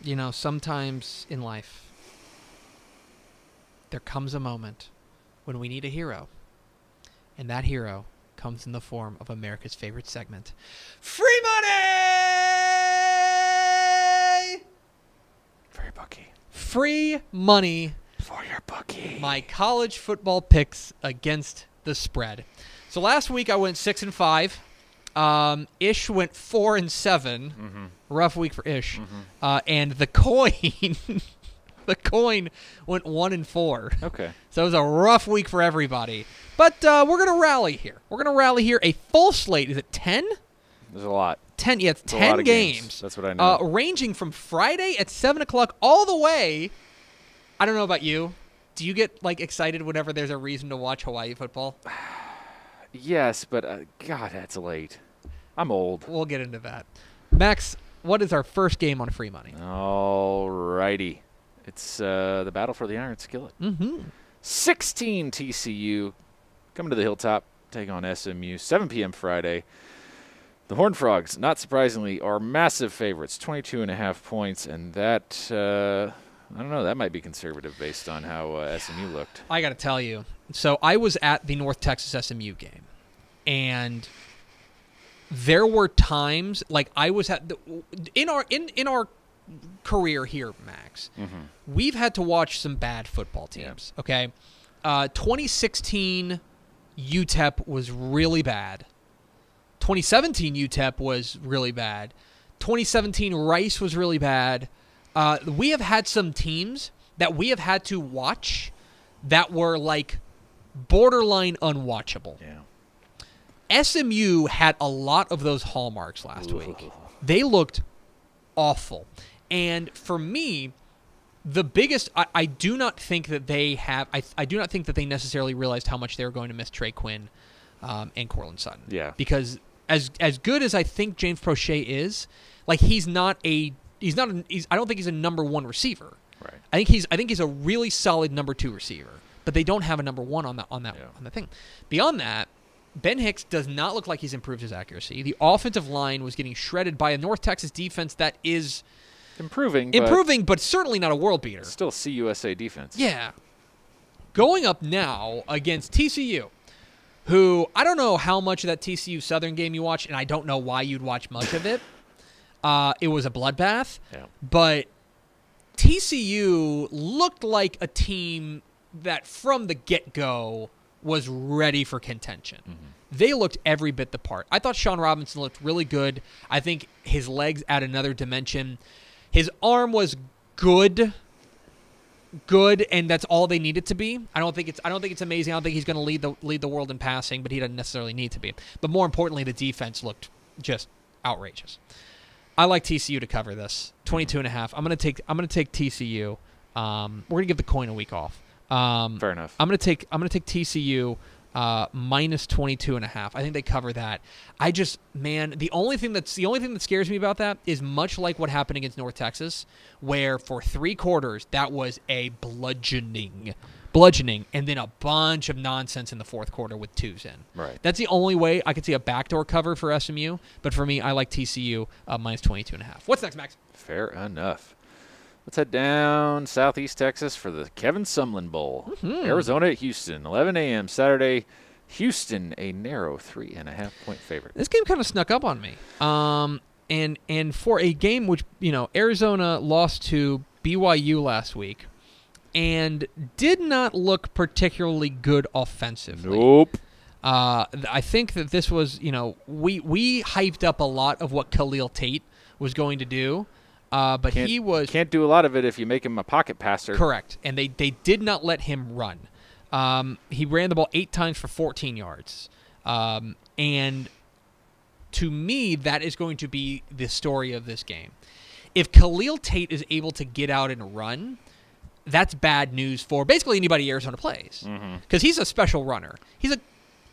You know, sometimes in life, there comes a moment when we need a hero. And that hero comes in the form of America's favorite segment, Free Money! For your bookie. Free money. For your bookie. My college football picks against the spread. So last week I went 6-5. Ish went 4-7. Mm-hmm. Rough week for Ish. Mm-hmm. And the coin, the coin went 1-4. Okay. So it was a rough week for everybody. But we're gonna rally here. We're gonna rally here. A full slate. Is it 10? There's a lot. 10. Yeah, it's There's a lot 10 of games. That's what I know. Ranging from Friday at 7 o'clock all the way. I don't know about you. Do you get like excited whenever there's a reason to watch Hawaii football? Yes, but God, that's late. I'm old. We'll get into that. Max, what is our first game on Free Money? All righty. It's the battle for the Iron Skillet. Mm-hmm. 16 TCU coming to the Hilltop, take on SMU, 7 p.m. Friday. The Horned Frogs, not surprisingly, are massive favorites, 22.5 points, and that, I don't know, that might be conservative based on how SMU looked. I got to tell you. So I was at the North Texas SMU game, and there were times like I was at in our career here, Max. Mm-hmm. We've had to watch some bad football teams. Yeah. Okay, 2016 UTEP was really bad. 2017 UTEP was really bad. 2017 Rice was really bad. We have had some teams that we have had to watch that were like borderline unwatchable. Yeah. SMU had a lot of those hallmarks last week. They looked awful. And for me, the biggest, I do not think that they have, I do not think that they necessarily realized how much they were going to miss Trey Quinn and Cortland Sutton. Yeah. Because as good as I think James Prochet is, like I don't think he's a number one receiver. Right. I think he's a really solid number two receiver, but they don't have a number one on the thing. Beyond that, Ben Hicks does not look like he's improved his accuracy. The offensive line was getting shredded by a North Texas defense that is improving, but certainly not a world beater. Still CUSA defense. Yeah. Going up now against TCU, who I don't know how much of that TCU Southern game you watched, and I don't know why you'd watch much of it. It was a bloodbath, but TCU looked like a team that from the get-go was ready for contention. Mm-hmm. They looked every bit the part. I thought Sean Robinson looked really good. I think his legs add another dimension. His arm was good, and that's all they need it to be. I don't think it's amazing. I don't think he's going to lead the world in passing, but he doesn't necessarily need to be. But more importantly, the defense looked just outrageous. I like TCU to cover this 22.5. I'm going to take TCU. We're going to give the coin a week off. Fair enough. I'm gonna take TCU minus 22.5. I think they cover that. The only thing that scares me about that is much like what happened against North Texas, where for 3 quarters that was a bludgeoning, and then a bunch of nonsense in the fourth quarter with 2s in. Right. That's the only way I could see a backdoor cover for SMU. But for me, I like TCU minus 22.5. What's next, Max? Fair enough. Let's head down southeast Texas for the Kevin Sumlin Bowl. Mm-hmm. Arizona at Houston, 11 a.m. Saturday. Houston, a narrow 3.5-point favorite. This game kind of snuck up on me. And for a game which, Arizona lost to BYU last week and did not look particularly good offensively. Nope. I think that this was, we hyped up a lot of what Khalil Tate was going to do. But he can't do a lot of it if you make him a pocket passer. Correct, and they did not let him run. He ran the ball 8 times for 14 yards, and to me, that is going to be the story of this game. If Khalil Tate is able to get out and run, that's bad news for basically anybody Arizona plays, because he's a special runner. He's a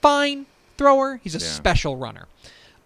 fine thrower. He's a special runner.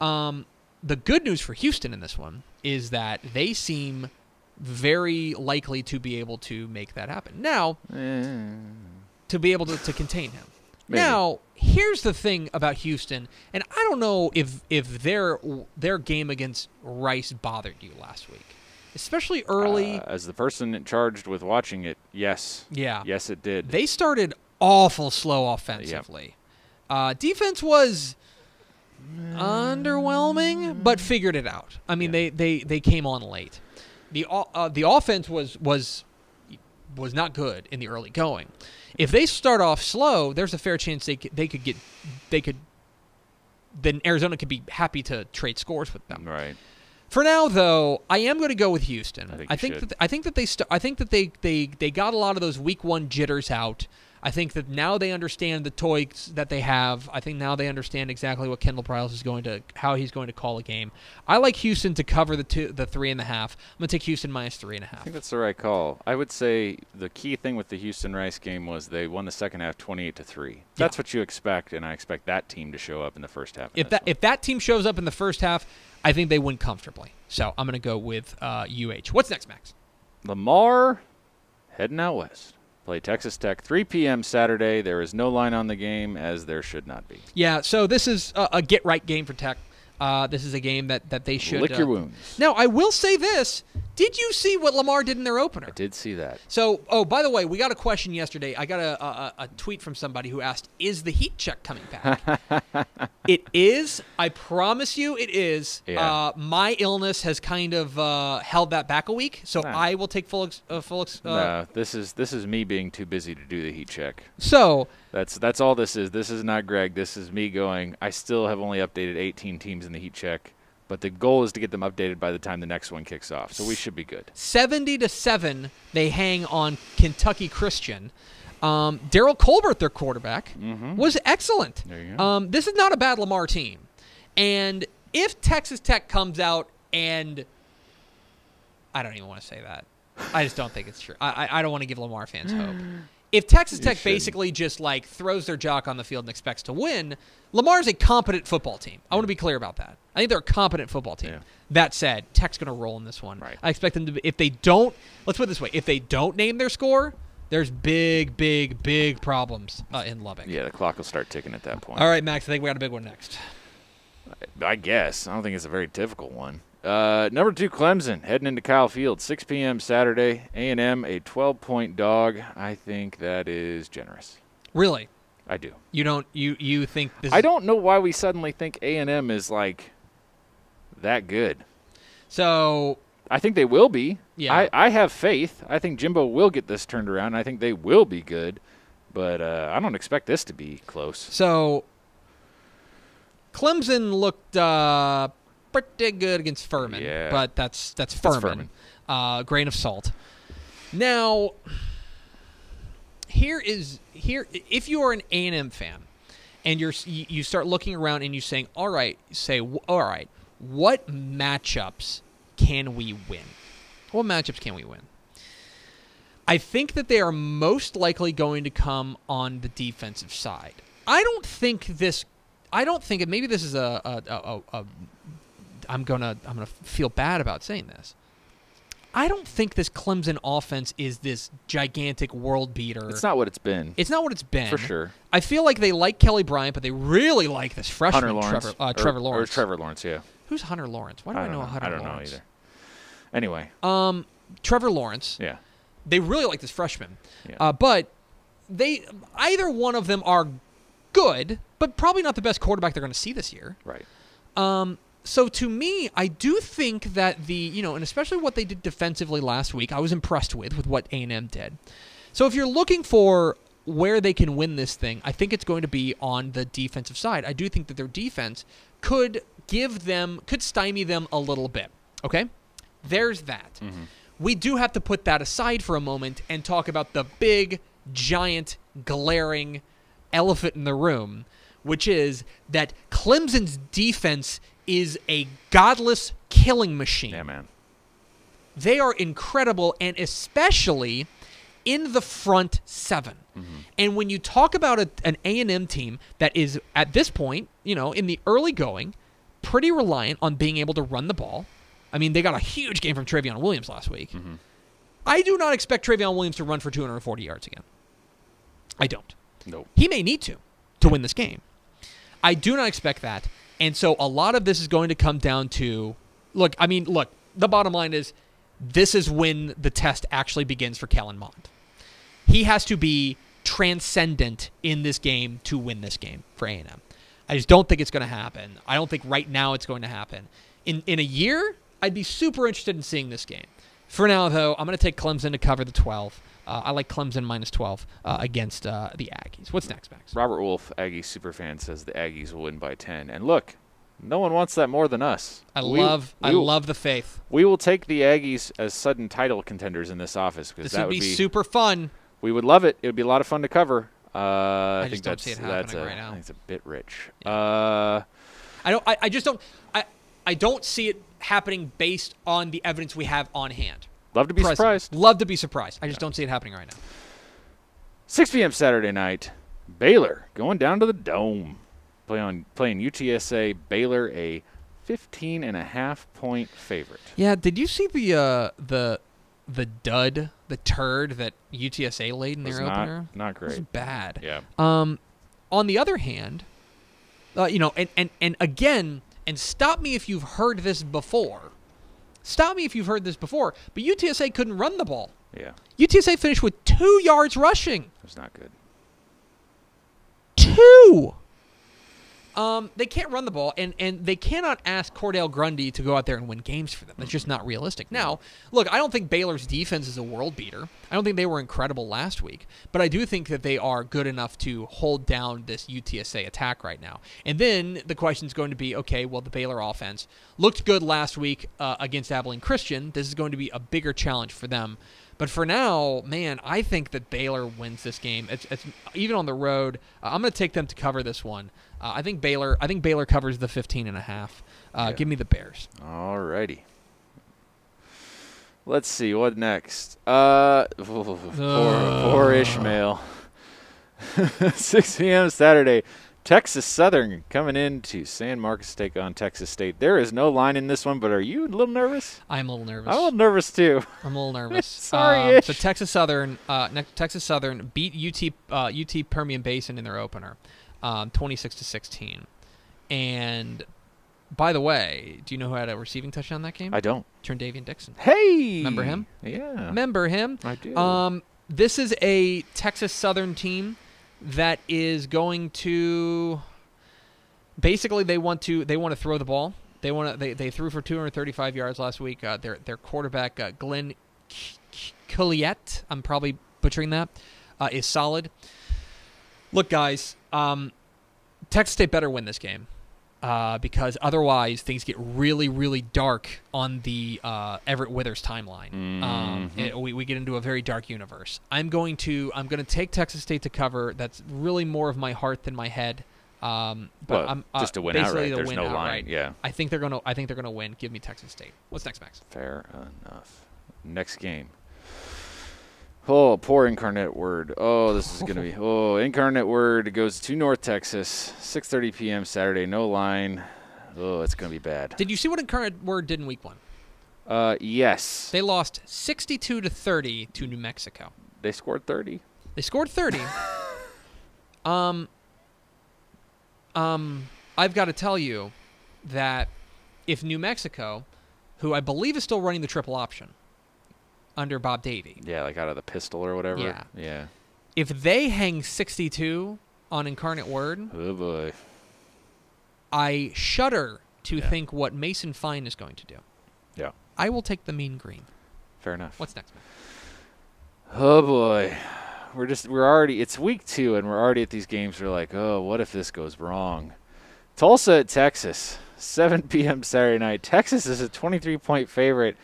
The good news for Houston in this one is that they seem very likely to be able to make that happen. Now, to be able to contain him. Maybe. Now, here's the thing about Houston, and I don't know if their game against Rice bothered you last week. especially early. As the person charged with watching it, yes. Yeah. Yes, it did. They started awful slow offensively. Defense was underwhelming, but figured it out. I mean, they came on late. The offense was not good in the early going. If they start off slow, there's a fair chance then Arizona could be happy to trade scores with them. Right. For now, though, I am going to go with Houston. I think they got a lot of those week one jitters out. I think that now they understand the toys that they have. I think now they understand exactly what Kendall Priles how he's going to call a game. I like Houston to cover the 3.5. I'm going to take Houston minus 3.5. I think that's the right call. I would say the key thing with the Houston-Rice game was they won the second half 28-3. That's what you expect, and I expect that team to show up in the first half. If that team shows up in the first half, I think they win comfortably. So I'm going to go with UH. What's next, Max? Lamar heading out west. Play Texas Tech, 3 p.m. Saturday. There is no line on the game, as there should not be. Yeah, so this is a get-right game for Tech. This is a game that they should lick your wounds. Now, I will say this. Did you see what Lamar did in their opener? I did see that. So, by the way, we got a question yesterday. I got a tweet from somebody who asked, is the heat check coming back? It is. I promise you it is. Yeah. My illness has kind of held that back a week, so I will take full. No, this is me being too busy to do the heat check. So that's all this is. This is not Greg. This is me going, I still have only updated 18 teams in the heat check. But the goal is to get them updated by the time the next one kicks off, so we should be good. 70-7, they hang on Kentucky Christian. Darryl Colbert, their quarterback, was excellent. There you go. This is not a bad Lamar team. And if Texas Tech comes out and I don't even want to say that. I just don't think it's true. I don't want to give Lamar fans hope. If Texas Tech basically just throws their jock on the field and expects to win, Lamar's a competent football team. I want to be clear about that. I think they're a competent football team. Yeah. That said, Tech's going to roll in this one. Right. I expect them to. If they don't, let's put it this way: if they don't name their score, there's big problems in Lubbock. Yeah, the clock will start ticking at that point. All right, Max. I think we got a big one next. I guess. I don't think it's a very difficult one. Number 2, Clemson, heading into Kyle Field, 6 p.m. Saturday. A&M, a 12-point dog. I think that is generous. Really? I do. You don't? You think this? I don't know why we suddenly think A&M is that good. So I think they will be. Yeah. I have faith. I think Jimbo will get this turned around. I think they will be good, but I don't expect this to be close. So Clemson looked pretty good against Furman, but that's Furman. Grain of salt. Now, here if you are an A&M fan and you start looking around and you're saying, all right, what matchups can we win? What matchups can we win? I think that they are most likely going to come on the defensive side. I don't think, and maybe this is I'm gonna feel bad about saying this. I don't think this Clemson offense is this gigantic world beater. It's not what it's been. It's not what it's been. For sure. I feel like they like Kelly Bryant, but they really like this freshman, Hunter Lawrence. Trevor Lawrence. Or Trevor Lawrence, yeah. Who's Hunter Lawrence? Why do I know Hunter Lawrence? I don't know either. Anyway. Trevor Lawrence. Yeah. They really like this freshman. Yeah. But either one of them are good, but probably not the best quarterback they're going to see this year. Right. So to me, I do think that and especially what they did defensively last week, I was impressed with what A&M did. So if you're looking for where they can win this thing, I think it's going to be on the defensive side. I do think that their defense could stymie them a little bit. Okay? There's that. Mm-hmm. We do have to put that aside for a moment and talk about the big, giant, glaring elephant in the room, which is that Clemson's defense is a godless killing machine. Yeah, man. They are incredible, and especially in the front seven. Mm-hmm. And when you talk about an A&M team that is, at this point, in the early going, pretty reliant on being able to run the ball. I mean, they got a huge game from Travion Williams last week. Mm-hmm. I do not expect Travion Williams to run for 240 yards again. I don't. Nope. He may need to win this game. I do not expect that. And so a lot of this is going to come down to, look, the bottom line is this is when the test actually begins for Kellen Mond. He has to be transcendent in this game to win this game for A&M. I just don't think it's going to happen. I don't think right now it's going to happen. In a year, I'd be super interested in seeing this game. For now, though, I'm going to take Clemson to cover the 12. I like Clemson minus 12 against the Aggies. What's next, Max? Robert Wolf, Aggie superfan, says the Aggies will win by 10. And look, no one wants that more than us. I love the faith. We will take the Aggies as sudden title contenders in this office because This would be super fun. We would love it. It would be a lot of fun to cover. I just don't see it happening right now. I think it's a bit rich. Yeah. I don't see it happening based on the evidence we have on hand. Love to be surprised. Love to be surprised. I just don't see it happening right now. 6 p.m. Saturday night, Baylor going down to the Dome. Playing UTSA. Baylor a 15.5-point favorite. Yeah, did you see the dud, the turd that UTSA laid in their opener? Not great. It was bad. Yeah. On the other hand, and again, and stop me if you've heard this before. Stop me if you've heard this before, but UTSA couldn't run the ball. Yeah. UTSA finished with 2 yards rushing. It was not good. 2! They can't run the ball, and they cannot ask Cordell Grundy to go out there and win games for them. That's just not realistic. Now, look, I don't think Baylor's defense is a world beater. I don't think they were incredible last week, but I do think that they are good enough to hold down this UTSA attack right now. And then the question is going to be, okay, well, the Baylor offense looked good last week against Abilene Christian. This is going to be a bigger challenge for them. But for now, man, I think that Baylor wins this game. It's even on the road. I'm going to take them to cover this one. I think Baylor covers the 15.5. Give me the Bears. All righty. Let's see what next. Poor Ishmael. 6 p.m. Saturday. Texas Southern coming into San Marcos to take on Texas State. There is no line in this one, but are you a little nervous? I'm a little nervous. I'm a little nervous too. I'm a little nervous. Sorry, So Texas Southern beat UT Permian Basin in their opener, 26-16. And by the way, do you know who had a receiving touchdown that game? I don't. Davian Dixon. Hey, remember him? Yeah, remember him? I do. This is a Texas Southern team that is going to basically they want to throw the ball. They threw for 235 yards last week. Their quarterback Glenn Colliette, I'm probably butchering that, is solid. Look, guys, Texas State better win this game because otherwise things get really, really dark on the Everett Withers timeline. We get into a very dark universe. I'm going to take Texas State to cover. That's really more of my heart than my head. Just to win outright. There's no line. Yeah, I think they're gonna win. Give me Texas State. What's next, Max? Fair enough. Next game. Oh, poor Incarnate Word. Oh, this is going to be... Oh, Incarnate Word goes to North Texas, 6:30 p.m. Saturday, no line. Oh, it's going to be bad. Did you see what Incarnate Word did in week 1? Yes. They lost 62-30 to New Mexico. They scored 30. They scored 30. I've got to tell you that if New Mexico, who I believe is still running the triple option, under Bob Davie. Yeah, like out of the pistol or whatever. Yeah. If they hang 62 on Incarnate Word, oh boy, I shudder to think what Mason Fine is going to do. Yeah. I will take the mean green. Fair enough. What's next, man? Oh boy. We're already it's week 2 and we're already at these games. We're like, oh, what if this goes wrong? Tulsa at Texas, 7 p.m. Saturday night. Texas is a 23-point favorite.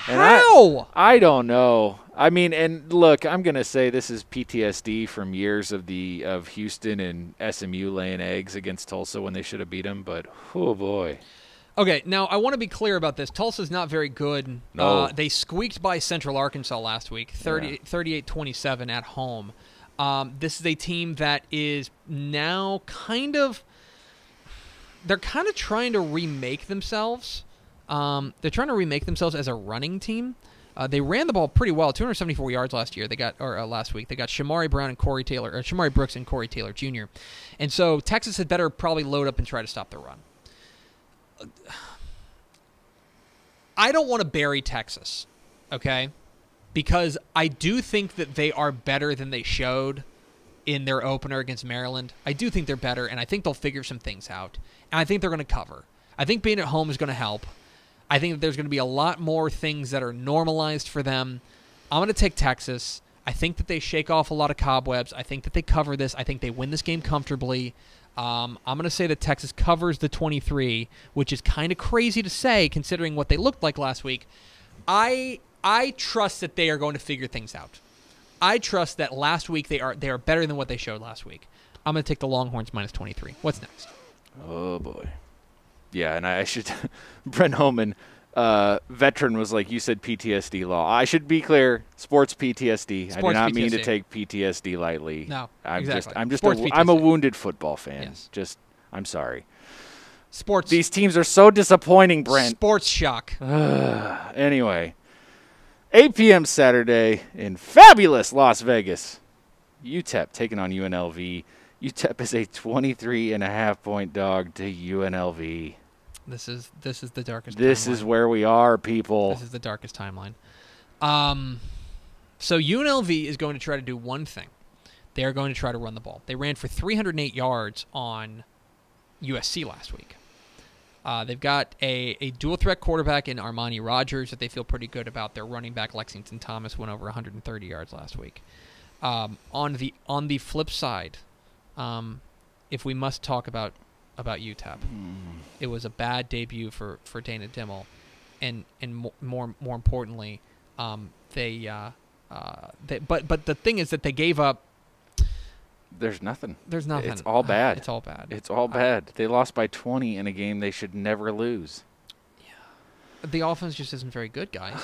And how? I don't know. I mean, and look, I'm gonna say this is PTSD from years of Houston and SMU laying eggs against Tulsa when they should have beat them. But oh boy. Okay, now I want to be clear about this. Tulsa's not very good. No. They squeaked by Central Arkansas last week, 38-27 at home. This is a team that is now they're kind of trying to remake themselves. They're trying to remake themselves as a running team. They ran the ball pretty well, 274 yards last week. They got Shamari Brooks and Corey Taylor Jr. And so Texas had better probably load up and try to stop the run. I don't want to bury Texas. okay? Because I do think that they are better than they showed in their opener against Maryland. I do think they're better, and I think they'll figure some things out. And I think they're going to cover. I think being at home is going to help. I think that there's going to be a lot more things that are normalized for them. I'm going to take Texas. I think that they shake off a lot of cobwebs. I think that they cover this. I think they win this game comfortably. I'm going to say that Texas covers the 23, which is kind of crazy to say considering what they looked like last week. I trust that they are going to figure things out. I trust that last week they are better than what they showed last week. I'm going to take the Longhorns minus 23. What's next? Oh, boy. Yeah, and I should – Brent Holman, veteran, was like, you said PTSD law. I should be clear, sports PTSD. I do not mean to take PTSD lightly. No, exactly. PTSD. I'm a wounded football fan. Yes. I'm sorry. Sports. These teams are so disappointing, Brent. Sports shock. Anyway, 8 p.m. Saturday in fabulous Las Vegas. UTEP taking on UNLV. UTEP is a 23.5-point dog to UNLV. This is the darkest. This timeline. is where we are, people. This is the darkest timeline. So UNLV is going to try to do one thing. They are going to try to run the ball. They ran for 308 yards on USC last week. They've got a dual-threat quarterback in Armani Rogers that they feel pretty good about. Their running back, Lexington Thomas, went over 130 yards last week. On the flip side, if we must talk about UTEP, it was a bad debut for Dana Dimmel, and more importantly, but the thing is that they gave up. There's nothing. It's all bad. It's all bad. It's all bad. They lost by 20 in a game they should never lose. Yeah. The offense just isn't very good, guys.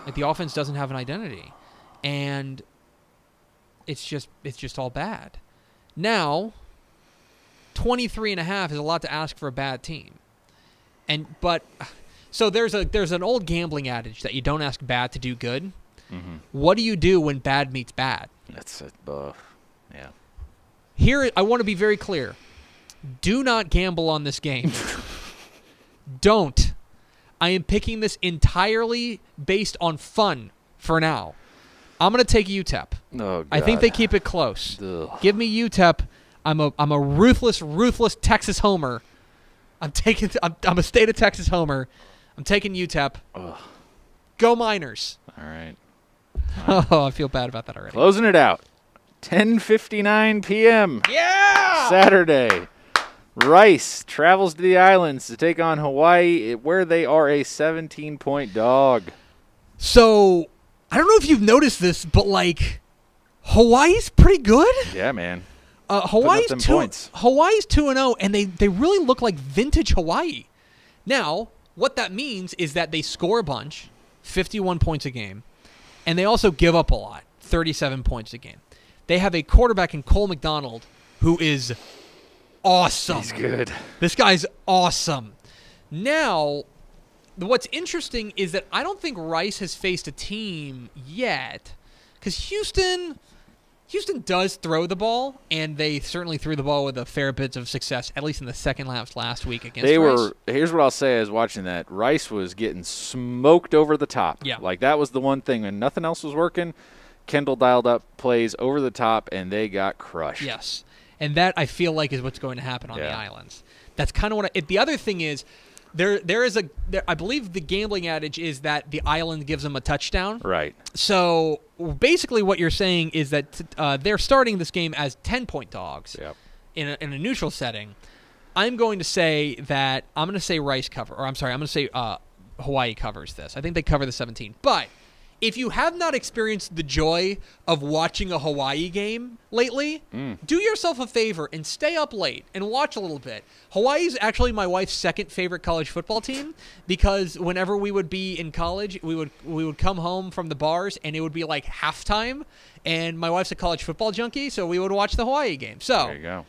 Like, the offense doesn't have an identity. And it's just all bad. Now, 23.5 is a lot to ask for a bad team. So there's an old gambling adage that you don't ask bad to do good. Mm-hmm. What do you do when bad meets bad? That's it. Yeah. Here, I want to be very clear. Do not gamble on this game. Don't. I am picking this entirely based on fun for now. I'm going to take UTEP. Oh, God. I think they keep it close. Ugh. Give me UTEP. I'm a ruthless Texas homer. I'm a state of Texas homer. I'm taking UTEP. Ugh. Go Miners. All right. Oh, I feel bad about that already. Closing it out. 10:59 p.m. Yeah! Saturday. Rice travels to the islands to take on Hawaii, where they are a 17-point dog. So, I don't know if you've noticed this, but, Hawaii's pretty good. Yeah, man. Hawaii's 2-0, and they really look like vintage Hawaii. Now, what that means is that they score a bunch, 51 points a game, and they also give up a lot, 37 points a game. They have a quarterback in Cole McDonald who is awesome. He's good. This guy's awesome. Now, what's interesting is that I don't think Rice has faced a team yet, because Houston does throw the ball, and they certainly threw the ball with a fair bit of success, at least in the second half last week against Rice. Here's what I'll say as watching that. Rice was getting smoked over the top. Yeah. That was the one thing. When nothing else was working, Kendall dialed up plays over the top, and they got crushed. Yes. And that, I feel like, is what's going to happen on the islands. That's kind of what the other thing is, I believe the gambling adage is that the island gives them a touchdown. Right. So basically what you're saying is that they're starting this game as 10-point dogs in a neutral setting. I'm going to say Rice cover, or I'm going to say Hawaii covers this. I think they cover the 17. But if you have not experienced the joy of watching a Hawaii game lately, do yourself a favor and stay up late and watch a little bit. Hawaii is actually my wife's second favorite college football team, because whenever we would be in college, we would come home from the bars and it would be like halftime, and my wife's a college football junkie, so we would watch the Hawaii game. So there you go.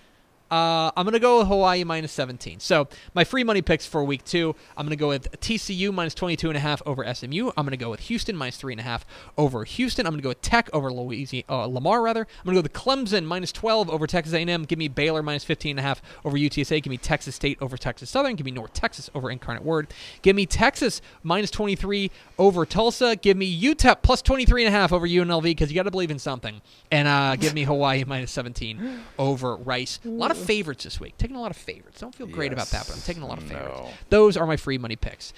I'm going to go with Hawaii minus 17. So my free money picks for week 2, I'm going to go with TCU minus 22.5 over SMU. I'm going to go with Houston minus 3.5 over Houston. I'm going to go with Tech over Lamar, rather. I'm going to go with Clemson minus 12 over Texas A&M. Give me Baylor minus 15.5 over UTSA. Give me Texas State over Texas Southern. Give me North Texas over Incarnate Word. Give me Texas minus 23 over Tulsa. Give me UTEP plus 23.5 over UNLV, because you got to believe in something. And give me Hawaii minus 17 over Rice. A lot of favorites this week. Taking a lot of favorites. Don't feel great about that, but I'm taking a lot of favorites. Those are my free money picks.